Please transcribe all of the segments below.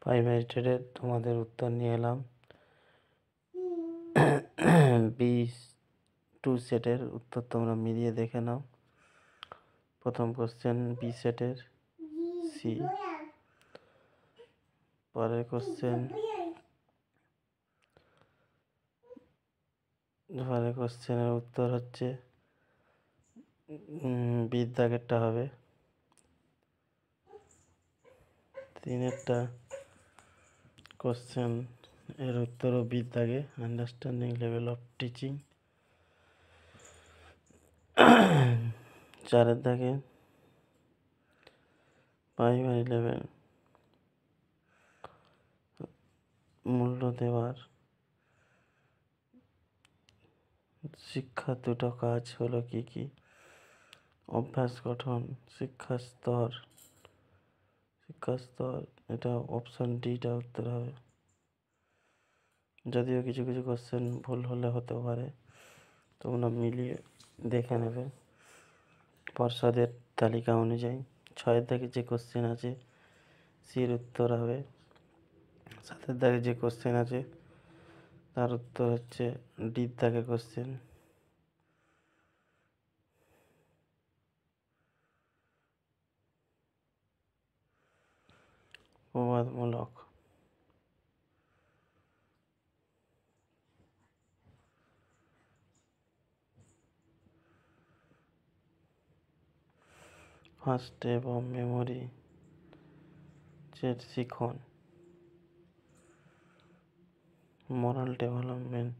Primary টেটের তোমাদের উত্তর নিয়ে এলাম। B2 সেটের উত্তর তোমরা মিলিয়ে দেখে নাও। প্রথম কোশ্চেন বি সেটের সি, পরের কোশ্চেনের উত্তর হচ্ছে বির দাগেরটা হবে। 3 কোশ্চেন এর উত্তরও বির দাগে, আন্ডারস্ট্যান্ডিং লেভেল অফ টিচিং। 4 দাগে প্রাইমারি লেভেল মূল্য দেওয়ার শিক্ষার 2টো কাজ হলো কি কি? অভ্যাস গঠন, শিক্ষা স্তর। এটা অপশন ডিটা উত্তর হবে। যদিও কিছু কিছু কোশ্চেন ভুল হলে হতে পারে, তোমরা মিলিয়ে দেখে নেবে পর্ষদের তালিকা অনুযায়ী। 6 দাগে যে কোশ্চেন আছে সির উত্তর হবে। 7 দাগে যে কোশ্চেন আছে তার উত্তর হচ্ছে ডির দাগে কোশ্চেন। প্রবাদমূলক। ফার্স্ট স্টেপ অফ মেমোরি শিখন। moral development.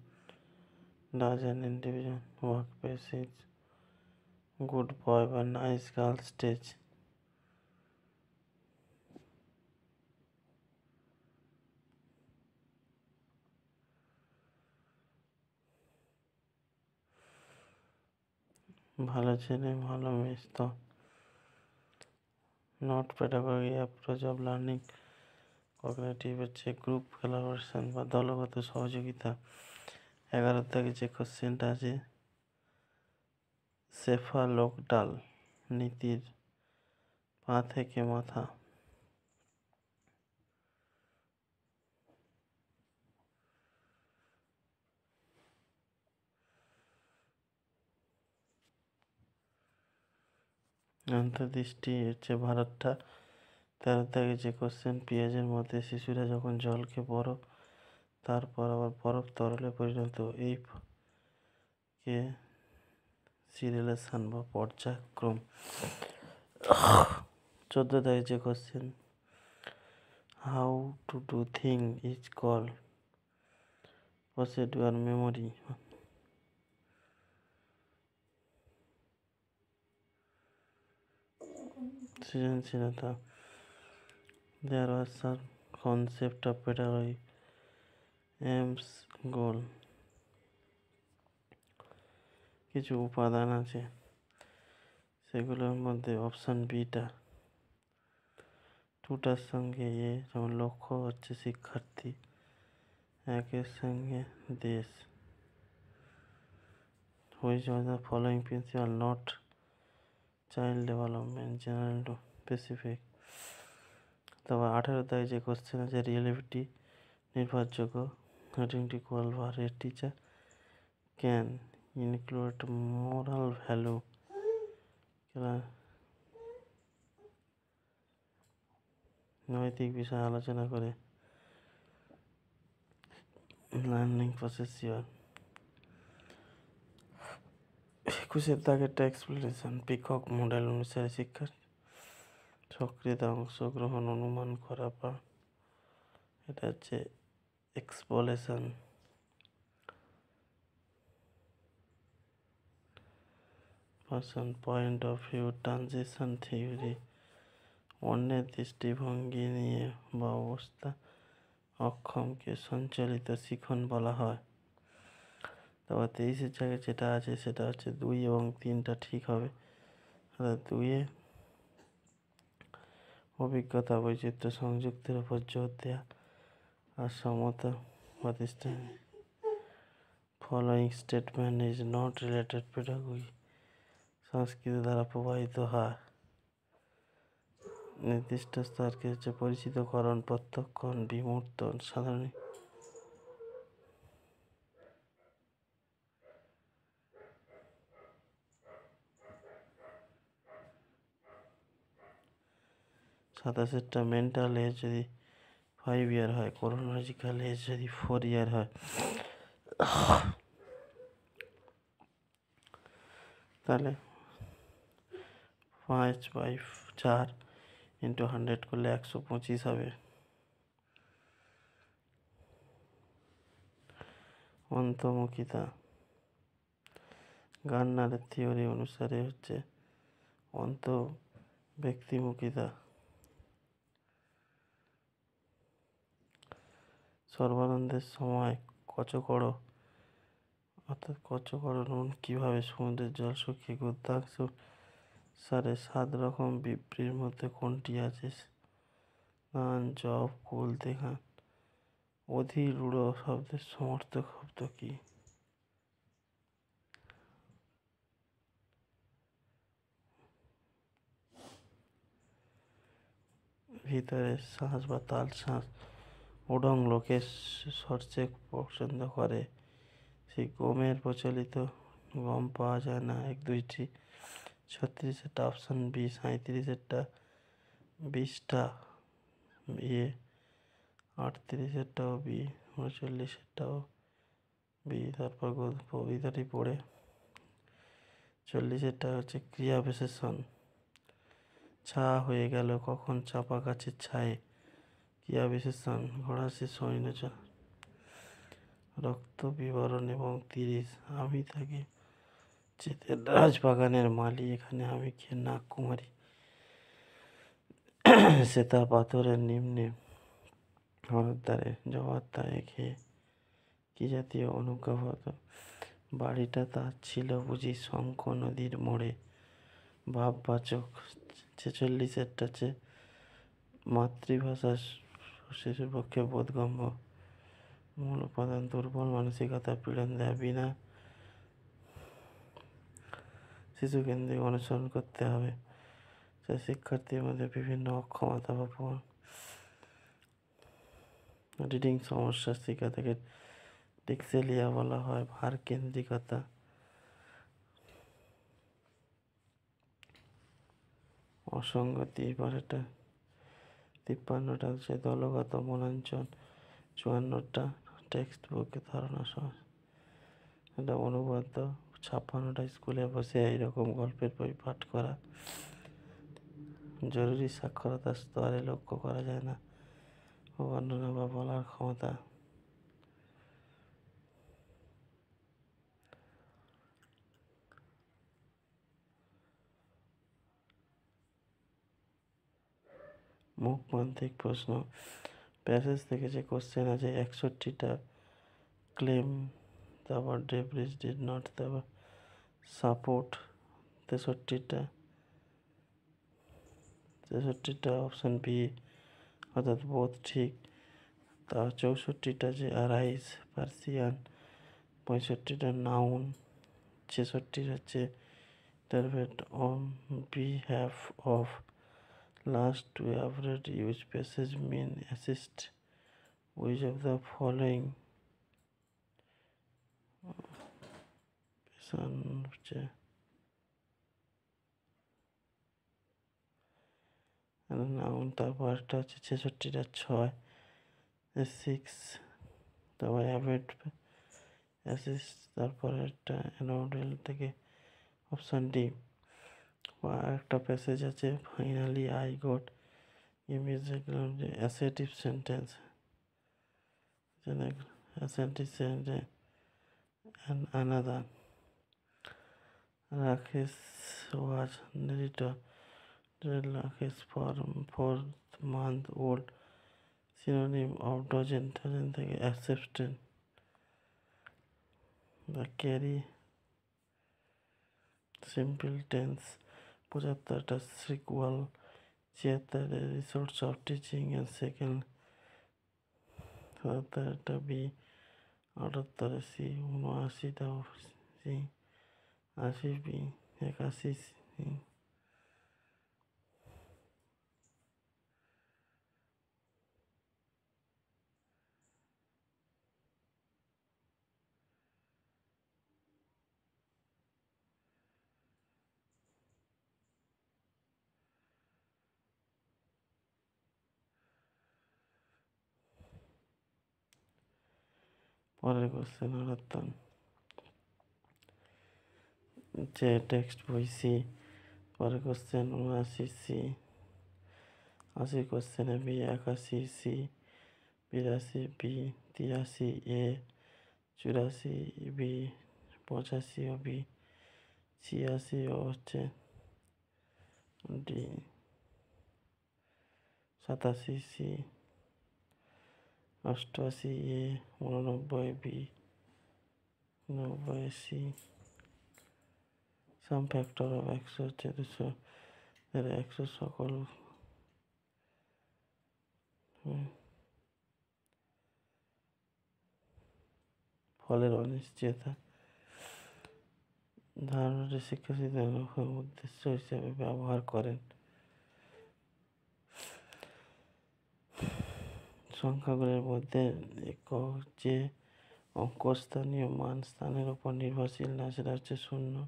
Does an individual workplace is good boy বা nice girl stage? ভালো ছেলে ভালো মেয়ে। Not pedagogy approach of learning. Cognitive হচ্ছে গ্রুপ কোলাবোরেশন বা দলগত সহযোগিতা। 11 থেকে যে কোশ্চেনটা আছে সেফালোকডাল নীতির পা থেকে মাথা। অন্তর্দৃষ্টি হচ্ছে ভারতটা। 13 থেকে যে কোশ্চেন পেঁয়াজের মধ্যে শিশুরা যখন জলকে বরফ, তারপর আবার বরফ তরলে পরিণত, এই কে সিরিলেশন বা পর্যায়ক্রম। 14 থেকে যে question how to do thing is call procedure memory. সৃজনশীলতা। দেয়ার ওয়াজ সাম কনসেপ্ট অফ পেডাগজি, এইমস, গোল। কিছু উপাদান আছে, সেগুলোর মধ্যে অপশন বিটা। 2টার সঙ্গে যেমন লক্ষ্য হচ্ছে শিক্ষার্থী, 1-এর সঙ্গে দেশ। Which of the following principal not child development general two specific. তারপর 18 দাগে যে কোশ্চেন আছে রিয়েলিটি নির্ভরযোগ্য। অ্যাটেন্টিভ কোয়াল এর teacher can include moral value. নৈতিক বিষয় আলোচনা করে লার্নিং প্রসেসিওর। 21 দাগেরটা এক্সপ্লেনেশন। পিকক মডেল অনুসারে শিক্ষার সক্রিয়তা অংশগ্রহণ অনুমান করা বা এটা হচ্ছে explanation. Person point of view transition theory. অন্যের দৃষ্টিভঙ্গি নিয়ে বা অবস্থা অক্ষমকে সঞ্চালিত শিখন বলা হয়। তারপর 23-এর জায়গায় যেটা আছে সেটা হচ্ছে 2 এবং 3টা ঠিক হবে। 2-এ অভিজ্ঞতা বৈচিত্র্য সংযুক্তের উপর জোর দেওয়া আর সমতা প্রতিষ্ঠান। Following statement is not related pedagogy. সংস্কৃতি দ্বারা প্রভাবিত হয়। নির্দিষ্ট স্তরকে হচ্ছে পরিচিতকরণ, প্রত্যক্ষণ, বিমূর্তন, সাধারণ সাতাশেরটা মেন্টাল এজ যদি 5 ইয়ার হয়, ক্রোনোলজিক্যাল এজ যদি 4 ইয়ার হয়, তাহলে 5/4 ইন্টু 100 করলে 125 হবে। অন্তর্মুখিতা গার্নারের থিওরি অনুসারে হচ্ছে ব্যক্তিমুখিতা সর্বানন্দের সময় কচকড় অর্থাৎ কচকড় নুন কীভাবে সমুদ্রের জল শুকিয়ে গুদাংশ সারে 7 রকম বিবৃতির মধ্যে কোনটি আছে? স্নান, জপ, কুল দেখান। অধিরূঢ় শব্দের সমর্থক শব্দ কি? ভিতরের শ্বাস বা তাল শ্বাস উডং লোকে সরষে পছন্দ করে, সেই গমের প্রচলিত গম পাওয়া যায় না। 1-2টি 36এরটা অপশান বি, 37এরটা 20টা এ, 38এরটাও বি, 39এরটাও বি। তারপর কবিতাটি পড়ে 40এরটা হচ্ছে ক্রিয়া বিশেষণ। ছা হয়ে গেল কখন চাপা গাছের ছায়ে, ক্রিয়া বিশেষণ। ঘোড়াসি সৈন্য রক্ত বিবরণ এবং 30 আমি থাকি চিতের রাজবাগানের মালি, এখানে আমি কে নাগ কুমারী শ্বেতা পাথরের নিম্নে হরদ্বারে জবাদ্দারে খেয়ে কি জাতীয় অনুজ্ঞাপত? বাড়িটা তার ছিল বুঝি শঙ্খ নদীর মোড়ে। ভাববাচক 46এরটা হচ্ছে মাতৃভাষা শিশুর পক্ষে বোধগম্য। মূল উপাদান দুর্বল মানসিকতা পীড়ন দেয়, বিনা শিশুকেন্দ্রিক অনুসরণ করতে হবে। শিক্ষার্থীর মধ্যে বিভিন্ন অক্ষমতা বা রিডিং সমস্যা শিক্ষা থেকে ডিক্সেলিয়া বলা হয়। ভার কেন্দ্রিকতা, অসঙ্গতি। এবারেটা 53টা হচ্ছে দলগত মনাঞ্চল, 54টা টেক্সট বুকে ধারণা সহ, এটা অনুবাদ। 56টা স্কুলে বসে এইরকম গল্পের বই পাঠ করা। জরুরি সাক্ষরতার স্তরে লক্ষ্য করা যায় না বর্ণনা বা বলার ক্ষমতা। মুখমান্তিক প্রশ্ন, প্যাসেজ থেকে যে কোশ্চেন আছে 61টা ক্লেম তারপর ডেব্রিজ ডিড নট তারপর সাপোর্ট 63টা অপশান বি অর্থাৎ বোধ ঠিক। তা 64টা যে অ্যারাইজ পার্সিয়ান, 65টা নাউন, 66 হচ্ছে intervened on behalf of. Last to average use passage mean assist which of the following হচ্ছে নাউন। তারপর একটা হচ্ছে 66টা 6 6, তারপর অ্যাভেট অ্যাসিস্ট, তারপরে একটা অ্যানোডেল থেকে অপশান ডি। একটা প্যাসেজ আছে ফাইনালি আই গট ইমিজিয়েটলি যে assertive sentence, assertive sentence and another. Rakesh was narrator Rakesh for 4 month old, synonym of dozen থেকে accepted. The carry simple tense 75টা sequel, 76টা resource of teaching and second, 77টা B, 78টা C, 79টা C, 80 B, 81 C. পরের question 78 যে text বই C. পরের কোশ্চেন 79 সি। 80 কোশ্চেনে B. 81 C. 82 B. 83 A. 84 B. 85 ও বি। 86 ও হচ্ছে D. 87 C. 88 A. 89 B. 90 C. Sum factor of 100 হচ্ছে 200 100 সকল ফলের অনিশ্চয়তা ধারণাটি শিক্ষার্থীদের উদ্দেশ্য হিসেবে ব্যবহার করেন। সংখ্যাগুলির মধ্যে একক যে অঙ্ক স্থানীয় মান স্থানের উপর নির্ভরশীল না সেটা হচ্ছে 0।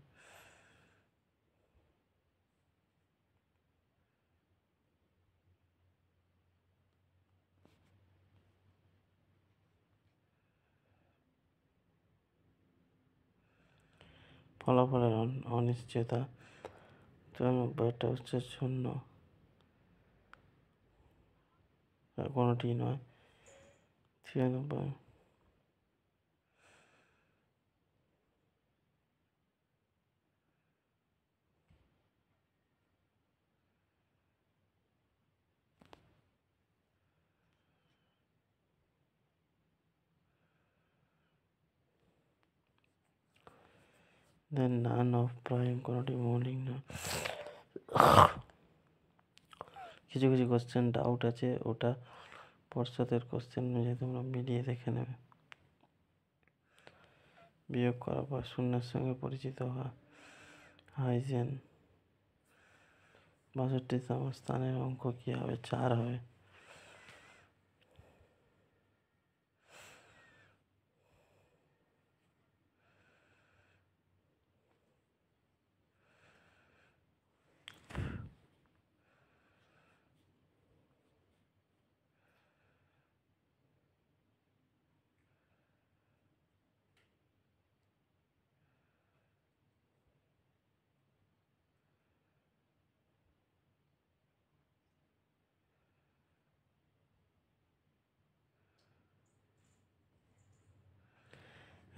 ফলাফলের অনিশ্চয়তা 94টা হচ্ছে 0, কোনোটি নয়। 93 দেন নান অফ প্রাইম, কোনোটি মৌলিক নয়। কিছু কিছু কোশ্চেন ডাউট আছে, ওটা পর্ষদের কোশ্চেন অনুযায়ী তোমরা মিলিয়ে দেখে নেবে। বিয়োগ করার পর শূন্যের সঙ্গে পরিচিত হওয়া। হাইজেন 62তম স্থানের অঙ্ক কি হবে? 4 হবে।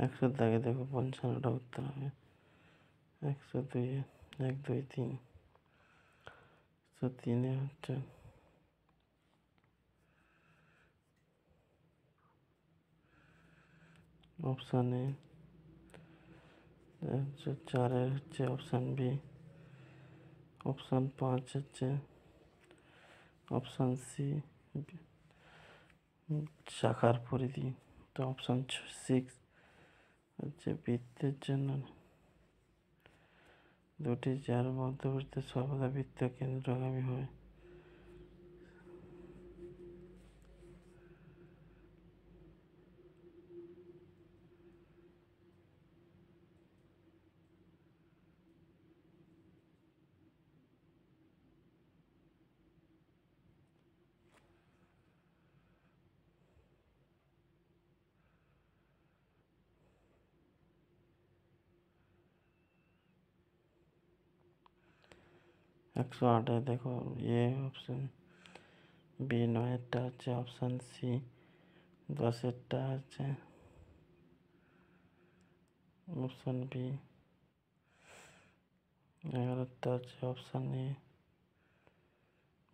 একশোর দাগে দেখো 55টা উত্তর হবে। 102 1 2 3 103 হচ্ছে অপশান এ। 104 হচ্ছে অপশান বি। অপশান 5 হচ্ছে অপশান সি, শাখার পরিধি। তো অপশান 6 হচ্ছে বৃত্তের জন্য দুটি যার মধ্যবর্তী সর্বদা বৃত্ত কেন্দ্রগামী হয়। একশো আটে দেখো এ অপশান, বি 9-এরটা হচ্ছে অপশান সি, 10-এরটা হচ্ছে অপশান বি, 11-টা হচ্ছে অপশান এ,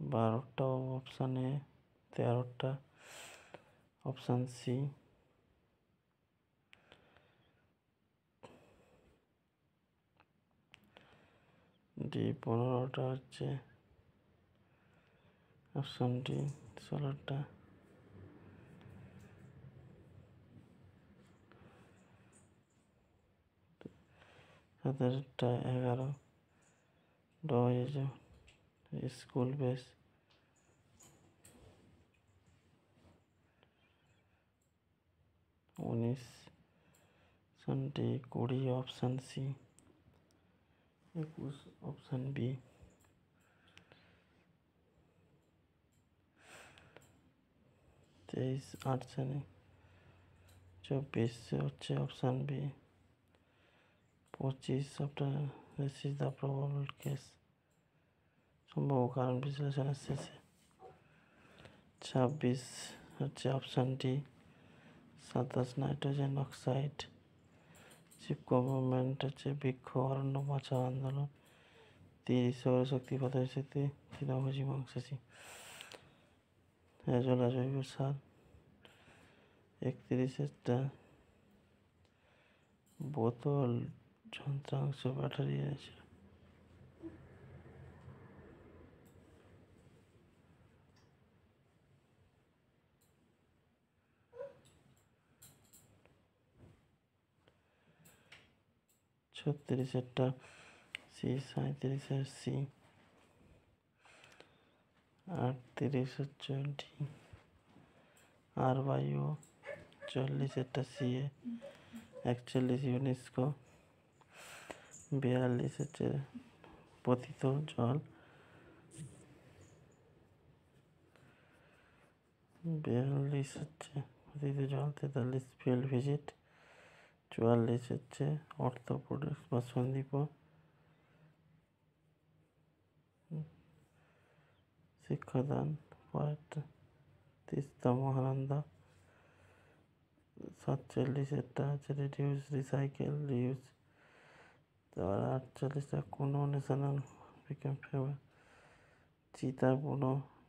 12টা অপশান এ, 13টা অপশান সি, ডি 15টা হচ্ছে অপশান ডি, 16টা 17টা 11 ডয়েজ school base, 19 option D, 20 option C, 21 option B, 23 8 শ্রেণী, 24 হচ্ছে option B. 25 after this is the probable case, সম্ভব কারণ বিশ্লেষণের শেষে। 26 হচ্ছে option D, 27 nitrogen oxide. Chief government হচ্ছে বৃক্ষ অরণ্য বাঁচাও আন্দোলন। 30 সৌরশক্তি পদ্ধতিতে তৃণভোজী মাংসাশী এজোলা জৈব সার। 31 বোতল যন্ত্রাংশ ব্যাটারি এনেছে। ছত্রিশেরটা সি, 37 সি। 38 হচ্ছে ডি আর বায়ু। 40 সি এ, 41 ইউনেস্কো। 42 হচ্ছে পতিত জল। 42 হচ্ছে পতিত জল। 43 ফিল্ড ভিজিট। 44 হচ্ছে অর্থোপোডস বা সন্দীপ। শিক্ষাদান। পরেরটা তিস্তা মহানন্দা। 47 হচ্ছে রিডিউস রিসাইকেল রিউজ। তারপর 48 কোনো ন্যাশনাল চিতা পুনঃ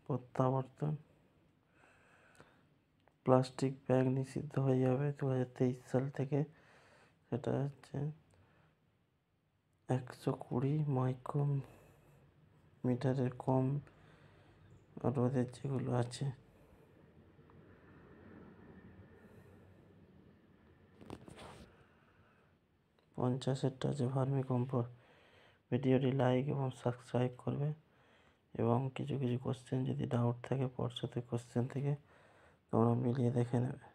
প্রত্যাবর্তন। প্লাস্টিক ব্যাগ নিষিদ্ধ হয়ে যাবে 2023 সাল থেকে। সেটা হচ্ছে 120 মাইক্রোমিটারের কম রোধের যেগুলো আছে। 50 হচ্ছে ভার্মি কম্পোস্ট। ভিডিওটি লাইক এবং সাবস্ক্রাইব করবে, এবং কিছু কোশ্চেন যদি ডাউট থাকে পর্ষদের কোশ্চেন থেকে তোমরা মিলিয়ে দেখে নেবে।